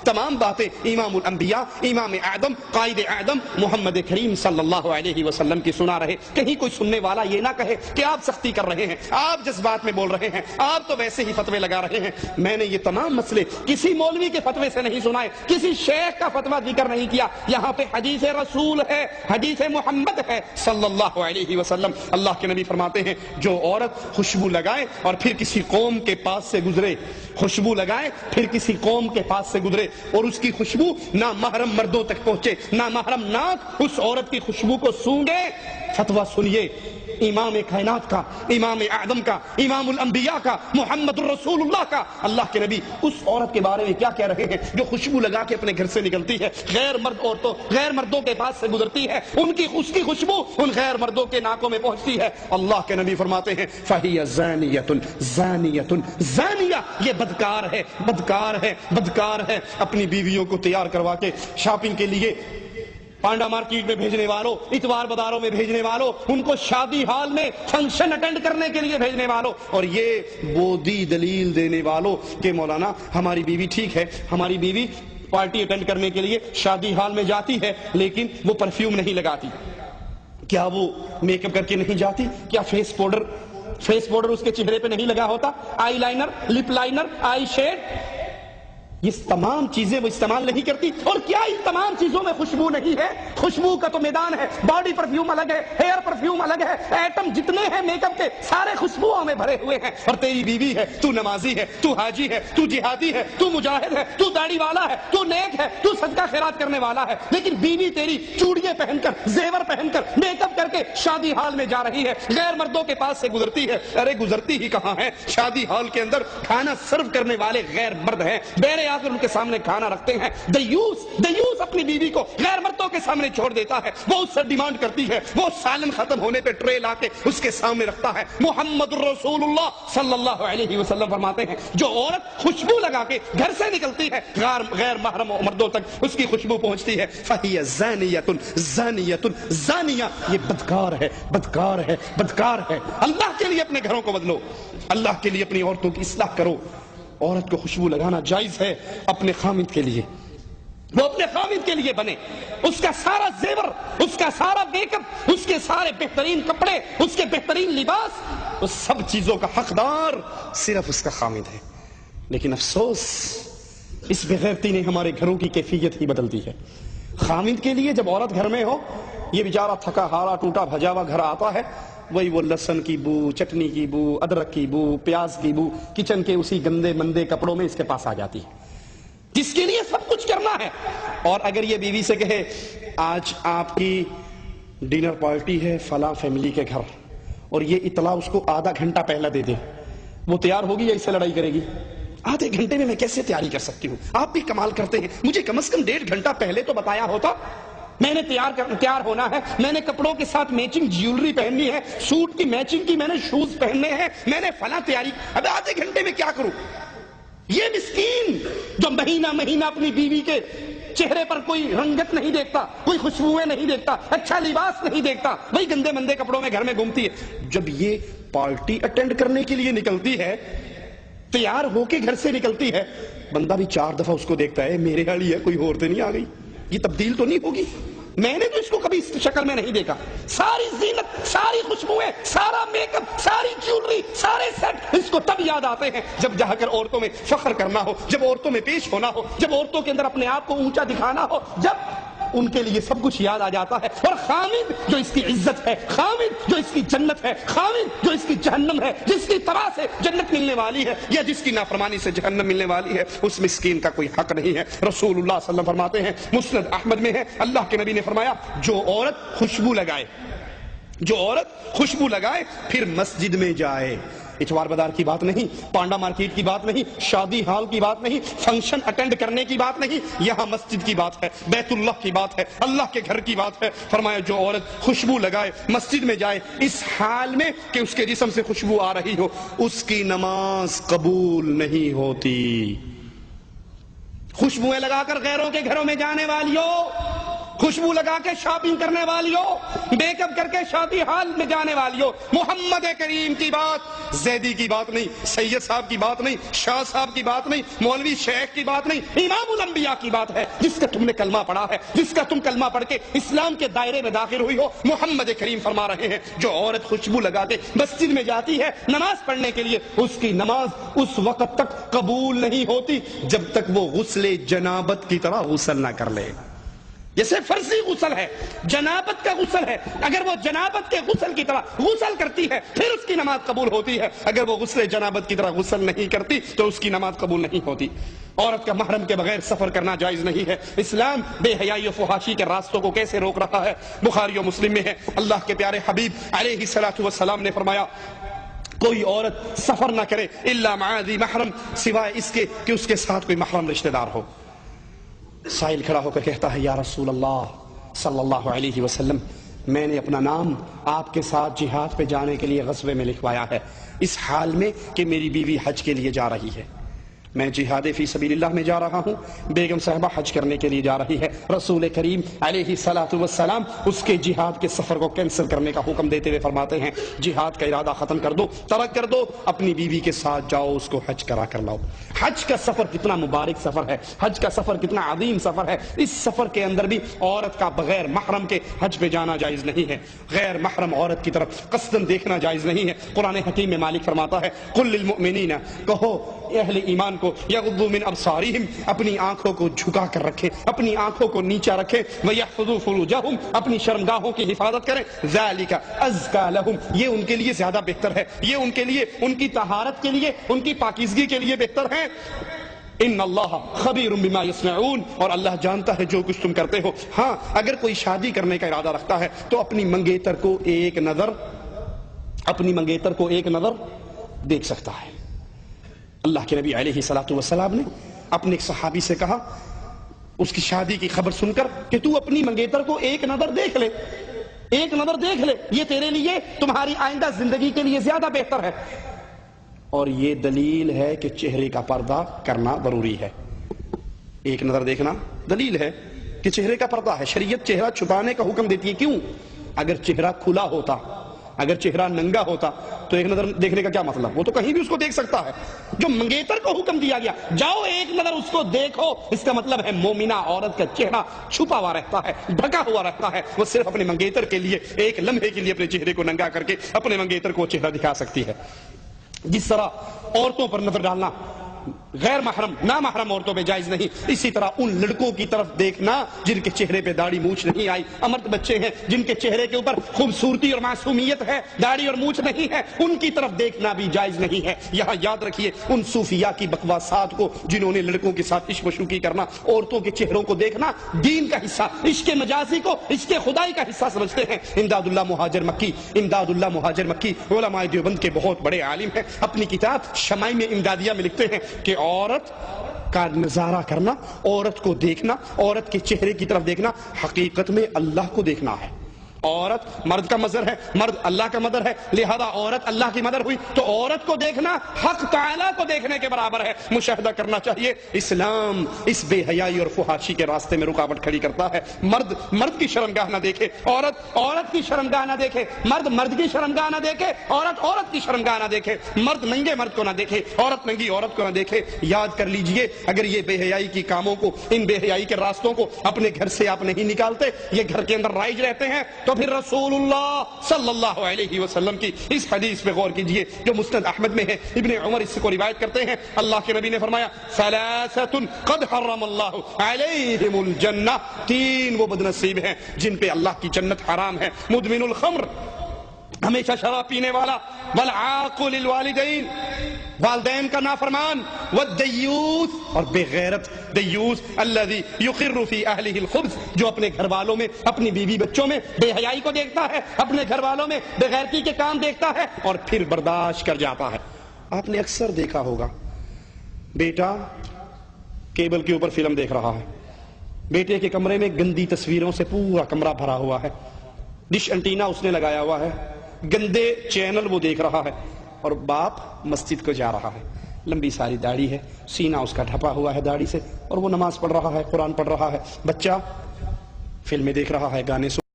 تمام باتیں امام الانبیاء، امام اعظم، قائد اعظم محمد کریم صلی اللہ علیہ وسلم کی سنا رہے۔ کہیں کوئی سننے والا یہ نہ کہے کہ آپ سختی کر رہے ہیں، آپ جذبات میں بول رہے ہیں، آپ تو ویسے ہی فتوے لگا رہے ہیں۔ میں نے یہ تمام مسئلے کسی مولوی کے فتوے سے نہیں سنائے، کسی شیخ کا فتویٰ ذکر نہیں کیا، یہاں پہ حدیث رسول ہے، حدیث محمد ہے صلی اللہ علیہ وسلم۔ اللہ کے نبی فرماتے ہیں جو عورت خوشبو لگائے اور پھر کسی قوم کے پاس سے گزرے، خوشبو لگائے پھر کسی قوم کے پاس سے گزرے اور اس کی خوشبو نامحرم مردوں تک پہنچے، نامحرم ناک اس عورت کی خوشبو کو سونگے، فتویٰ سنیے امام کائنات کا، امام اعظم کا، امام الانبیاء کا، محمد الرسول اللہ کا۔ اللہ کے نبی اس عورت کے بارے میں کیا کہہ رہے ہیں جو خوشبو لگا کے اپنے گھر سے نکلتی ہے، غیر مرد عورتوں، غیر مردوں کے پاس سے گزرتی ہے، اس کی خوشبو ان غیر مردوں کے ناکوں میں پہنچتی ہے۔ اللہ کے نبی فرماتے ہیں فَهِيَ زَانِيَةٌ زَانِيَةٌ زانیہ، یہ بدکار ہے، بدکار ہے، بدکار ہے۔ اپنی بیویوں کو تیار کروا کے شاپنگ کے لیے پانڈا مارکیٹ میں بھیجنے والوں، اتوار بازاروں میں بھیجنے والوں، ان کو شادی ہال میں فنکشن اٹینڈ کرنے کے لیے بھیجنے والوں، اور یہ بودی دلیل دینے والوں کہ مولانا ہماری بیوی ٹھیک ہے، ہماری بیوی پارٹی اٹینڈ کرنے کے لیے شادی ہال میں جاتی ہے لیکن وہ پرفیوم نہیں لگاتی، کیا وہ میک اپ کر کے نہیں جاتی، کیا فیس پاؤڈر اس کے چہرے پہ نہیں لگا ہوتا، آئی لائنر، لپ لائنر، آئی شیڈ، یہ تمام چیزیں وہ استعمال نہیں کرتی، اور کیا ان تمام چیزوں میں خوشبو نہیں ہے؟ خوشبو کا تو میدان ہے، باڈی پرفیوم الگ ہے، ہیئر پرفیوم الگ ہے، ایٹم جتنے ہیں میک اپ کے سارے خوشبوؤں میں بھرے ہوئے ہیں، اور تیری بیوی ہے، تو نمازی ہے، تو حاجی ہے، تو جہادی ہے، تو مجاہد ہے، تو داڑھی والا ہے، تو نیک ہے، تو صدقہ خیرات کرنے والا ہے، لیکن بیوی تیری چوڑیاں پہن کر، زیور پہن کر، میک اپ کر کے شادی ہال میں جا رہی ہے، غیر مردوں کے پاس سے گزرتی ہے۔ ارے گزرتی ہی کہاں ہے، شادی ہال کے اندر کھانا سرو کرنے والے غیر مرد ہیں، بیرے آ کر ان کے سامنے کھانا رکھتے ہیں۔ دیوس اپنی بیوی کو غیر مردوں کے سامنے چھوڑ دیتا ہے، وہ اس سے ڈیمانڈ کرتی ہے، وہ سالن ختم ہونے پہ ٹرے لا کے اس کے سامنے رکھتا ہے۔ محمد رسول اللہ صلی اللہ علیہ وسلم فرماتے ہیں جو عورت خوشبو لگا کے گھر سے نکلتی ہے غیر محرم مردوں تک اس کی خوشبو پہنچتی ہے، فَهِيَ زَانِيَةٌ زَانِيَةٌ زانیہ، یہ بدکار ہے، بدکار ہے، بدکار ہے۔ اللہ کے لیے اپنے گھروں کو بدلو، اللہ کے لیے اپنی عورتوں کی اصلاح کرو۔ عورت کو خوشبو لگانا جائز ہے اپنے خامد کے لیے، وہ اپنے خامد کے لیے بنے، اس کا سارا زیور، اس کا سارا میک اپ، اس کے سارے بہترین کپڑے، اس کے بہترین لباس، اس سب چیزوں کا حقدار صرف اس کا خامد ہے۔ لیکن افسوس اس بغیرتی نے ہمارے گھروں کی کیفیت ہی بدل دی ہے۔ خامد کے لیے جب عورت گھر میں ہو، یہ بیچارہ تھکا ہارا ٹوٹا بھجا ہوا گھر آتا ہے، وہی وہ لہسن کی بو، چٹنی کی بو، ادرک کی بو، پیاز کی بو کچن کے اسی گندے مندے کپڑوں میں اس کے پاس آ جاتی ہے، جس کے لیے سب کچھ کرنا ہے۔ اور اگر یہ بیوی سے کہے آج آپ کی ڈنر پارٹی ہے فلاں فیملی کے گھر، اور یہ اطلاع اس کو آدھا گھنٹہ پہلا دے دے، وہ تیار ہوگی یا اس سے لڑائی کرے گی؟ آدھے گھنٹے میں کیسے تیاری کر سکتی ہوں؟ آپ بھی کمال کرتے ہیں، مجھے کم از کم 1.5 گھنٹہ پہلے تو بتایا ہوتا، میں نے تیار ہونا ہے، میں نے کپڑوں کے ساتھ میچنگ جیولری پہننی ہے، سوٹ کی میچنگ کی میں نے شوز پہننے ہیں، میں نے فلاں تیاری، اب آدھے گھنٹے میں کیا کروں؟ یہ مسکین جو مہینہ مہینہ اپنی بیوی کے چہرے پر کوئی رنگت نہیں دیکھتا، کوئی خوشبوئیں نہیں دیکھتا، اچھا لباس نہیں دیکھتا، وہی گندے مندے کپڑوں میں گھر میں گھومتی ہے۔ جب یہ پارٹی اٹینڈ کرنے کے لیے نکلتی ہے، تیار ہو کے گھر سے نکلتی ہے، بندہ بھی 4 دفعہ اس کو دیکھتا ہے، میرے والی ہے کوئی اور تو نہیں آ گئی، یہ تبدیل تو نہیں ہوگی؟ میں نے تو اس کو کبھی اس شکل میں نہیں دیکھا، ساری زینت، ساری خوشبوئیں، سارا میک اپ، ساری جیولری، سارے سیٹ اس کو تب یاد آتے ہیں جب جا کر عورتوں میں فخر کرنا ہو، جب عورتوں میں پیش ہونا ہو، جب عورتوں کے اندر اپنے آپ کو اونچا دکھانا ہو، جب ان کے لیے سب کچھ یاد آ جاتا ہے۔ اور خامد جو اس کی عزت ہے، خامد جو اس کی جنت ہے، خامد جو اس کی جہنم ہے، جس کی طرح سے جنت ملنے والی ہے یا جس کی نافرمانی سے جہنم ملنے والی ہے، اس مسکین کا کوئی حق نہیں ہے۔ رسول اللہ صلی اللہ علیہ وسلم فرماتے ہیں، مسند احمد میں ہے، اللہ کے نبی نے فرمایا جو عورت خوشبو لگائے پھر مسجد میں جائے، اتوار بازار کی بات نہیں، پانڈا مارکیٹ کی بات نہیں، شادی ہال کی بات نہیں، فنکشن اٹینڈ کرنے کی بات نہیں، یہاں مسجد کی بات ہے، بیت اللہ کی بات ہے، اللہ کے گھر کی بات ہے۔ فرمایا جو عورت خوشبو لگائے مسجد میں جائے اس حال میں کہ اس کے جسم سے خوشبو آ رہی ہو، اس کی نماز قبول نہیں ہوتی۔ خوشبوئیں لگا کر غیروں کے گھروں میں جانے والیوں، خوشبو لگا کے شاپنگ کرنے والیوں، میک اپ کر کے شادی ہال میں جانے والیوں، محمد کریم کی بات، زیدی کی بات نہیں، سید صاحب کی بات نہیں، شاہ صاحب کی بات نہیں، مولوی شیخ کی بات نہیں، امام الانبیاء کی بات ہے، جس کا تم نے کلمہ پڑھا ہے، جس کا تم کلمہ پڑھ کے اسلام کے دائرے میں داخل ہوئی ہو۔ محمد کریم فرما رہے ہیں جو عورت خوشبو لگا کے مسجد میں جاتی ہے نماز پڑھنے کے لیے، اس کی نماز اس وقت تک قبول نہیں ہوتی جب تک وہ غسل جنابت کی طرح غسل نہ کر لے۔ جیسے فرضی غسل ہے، جنابت کا غسل ہے، اگر وہ جنابت کے غسل کی طرح غسل کرتی ہے پھر اس کی نماز قبول ہوتی ہے، اگر وہ غسل جنابت کی طرح غسل نہیں کرتی تو اس کی نماز قبول نہیں ہوتی۔ عورت کا محرم کے بغیر سفر کرنا جائز نہیں ہے۔ اسلام بے حیائی و فحاشی کے راستوں کو کیسے روک رہا ہے؟ بخاری و مسلم میں ہے، اللہ کے پیارے حبیب علیہ الصلوۃ والسلام نے فرمایا کوئی عورت سفر نہ کرے الا مع ذی محرم، سوائے اس کے کہ اس کے ساتھ کوئی محرم رشتہ دار ہو۔ سائل کھڑا ہو کر کہتا ہے یا رسول اللہ صلی اللہ علیہ وسلم، میں نے اپنا نام آپ کے ساتھ جہاد پہ جانے کے لیے غزوے میں لکھوایا ہے، اس حال میں کہ میری بیوی حج کے لیے جا رہی ہے، میں جہاد فی سبیل اللہ میں جا رہا ہوں، بیگم صاحبہ حج کرنے کے لیے جا رہی ہے۔ رسول کریم علیہ الصلوۃ والسلام اس کے جہاد کے سفر کو کینسل کرنے کا حکم دیتے ہوئے فرماتے ہیں جہاد کا ارادہ ختم کر دو، ترک کر دو، اپنی بیوی کے ساتھ جاؤ، اس کو حج کرا کر لاؤ۔ حج کا سفر کتنا مبارک سفر ہے، حج کا سفر کتنا عظیم سفر ہے، اس سفر کے اندر بھی عورت کا بغیر محرم کے حج پہ جانا جائز نہیں ہے، غیر محرم عورت کی طرف قصداً دیکھنا جائز نہیں ہے۔ قرآن حکیم میں مالک فرماتا ہے قل للمؤمنین، کہو اہل ایمان کو یغضوا من ابصارہم، اپنی آنکھوں کو جھکا کر رکھیں، اپنی آنکھوں کو نیچا رکھیں، ویحفظوا فروجہم، اپنی شرمگاہوں کی حفاظت کریں، ذالک ازکا لہم، یہ ان کے لیے زیادہ بہتر ہے، یہ ان کے لیے ان کی طہارت کے لیے ان کی پاکیزگی کے لیے بہتر ہے۔ ان اللہ خبیر بما یصنعون، اور اللہ جانتا ہے جو کچھ تم کرتے ہو۔ ہاں اگر کوئی شادی کرنے کا ارادہ رکھتا ہے تو اپنی منگیتر کو ایک نظر دیکھ سکتا ہے۔ اللہ کے نبی علیہ الصلوۃ والسلام نے اپنے ایک صحابی سے کہا اس کی شادی کی خبر سن کر کہ تو اپنی منگیتر کو ایک نظر دیکھ لے، ایک نظر دیکھ لے، یہ تیرے لیے تمہاری آئندہ زندگی کے لیے زیادہ بہتر ہے۔ اور یہ دلیل ہے کہ چہرے کا پردہ کرنا ضروری ہے۔ ایک نظر دیکھنا دلیل ہے کہ چہرے کا پردہ ہے۔ شریعت چہرہ چھپانے کا حکم دیتی ہے، کیوں؟ اگر چہرہ کھلا ہوتا، اگر چہرہ ننگا ہوتا تو ایک نظر دیکھنے کا کیا مطلب؟ وہ تو کہیں بھی اس کو دیکھ سکتا ہے۔ جو منگیتر کو حکم دیا گیا جاؤ ایک نظر اس کو دیکھو، اس کا مطلب ہے مومنہ عورت کا چہرہ چھپا ہوا رہتا ہے، ڈھکا ہوا رہتا ہے، وہ صرف اپنے منگیتر کے لیے ایک لمحے کے لیے اپنے چہرے کو ننگا کر کے اپنے منگیتر کو چہرہ دکھا سکتی ہے۔ جس طرح عورتوں پر نظر ڈالنا غیر محرم نامحرم عورتوں پہ جائز نہیں، اسی طرح ان لڑکوں کی طرف دیکھنا جن کے چہرے پہ داڑھی مونچھ نہیں آئی، امرد بچے ہیں جن کے چہرے کے اوپر خوبصورتی اور معصومیت ہے، داڑھی اور مونچھ نہیں ہے، ان کی طرف دیکھنا بھی جائز نہیں ہے۔ یہاں یاد رکھیے ان صوفیاء کی بکواسات کو جنہوں نے لڑکوں کے ساتھ عشق و شوقی کرنا، عورتوں کے چہروں کو دیکھنا دین کا حصہ، عشق مجازی کو عشق خدائی کا حصہ سمجھتے ہیں۔ امداد اللہ مہاجر مکی علماء دیوبند کے بہت بڑے عالم ہیں، اپنی کتاب شمائم امدادیہ میں لکھتے ہیں کہ عورت کا نظارہ کرنا، عورت کو دیکھنا، عورت کے چہرے کی طرف دیکھنا حقیقت میں اللہ کو دیکھنا ہے۔ عورت مرد کا مظہر ہے، مرد اللہ کا مظہر ہے، لہذا عورت اللہ کی مظہر ہوئی تو عورت کو دیکھنا حق تعالیٰ کو دیکھنے کے برابر ہے، مشاہدہ کرنا چاہیے۔ اسلام اس بے حیائی اور فحاشی کے راستے میں رکاوٹ کھڑی کرتا ہے۔ مرد کی شرمگاہ نہ دیکھے، عورت کی شرمگاہ نہ دیکھے، مرد کی شرمگاہ نہ دیکھے، عورت کی شرمگاہ نہ دیکھے، مرد ننگے مرد کو نہ دیکھے، عورت ننگی عورت کو نہ دیکھے۔ یاد کر لیجئے اگر یہ بے حیائی کی کاموں کو، ان بے حیائی کے راستوں کو اپنے گھر سے آپ نہیں نکالتے، یہ گھر کے اندر رائج رہتے ہیں، تو پھر رسول اللہ صلی اللہ علیہ وسلم کی اس حدیث پہ غور کیجئے جو مسند احمد میں ہے، ابن عمر اس کو روایت کرتے ہیں، اللہ کے نبی نے فرمایا ثلاثۃ قد حرم اللہ علیہم الجنہ، تین وہ بدنصیب ہیں جن پہ اللہ کی جنت حرام ہے، مدمن الخمر، ہمیشہ شراب پینے والا، والعاق للوالدین، والدین کا نافرمان، والدیوث، اور بے غیرت دیوث، الذی یقر فی اہلہ الخبث، جو اپنے گھر والوں میں، اپنی بیوی بچوں میں بے حیائی کو دیکھتا ہے، اپنے گھر والوں میں بے غیرتی کے کام دیکھتا ہے اور پھر برداشت کر جاتا ہے۔ آپ نے اکثر دیکھا ہوگا بیٹا کیبل کے اوپر فلم دیکھ رہا ہے، بیٹے کے کمرے میں گندی تصویروں سے پورا کمرہ بھرا ہوا ہے، ڈش انٹینا اس نے لگایا ہوا ہے، گندے چینل وہ دیکھ رہا ہے، اور باپ مسجد کو جا رہا ہے، لمبی ساری داڑھی ہے، سینہ اس کا ڈھپا ہوا ہے داڑھی سے، اور وہ نماز پڑھ رہا ہے، قرآن پڑھ رہا ہے۔ بچہ فلمیں دیکھ رہا ہے، گانے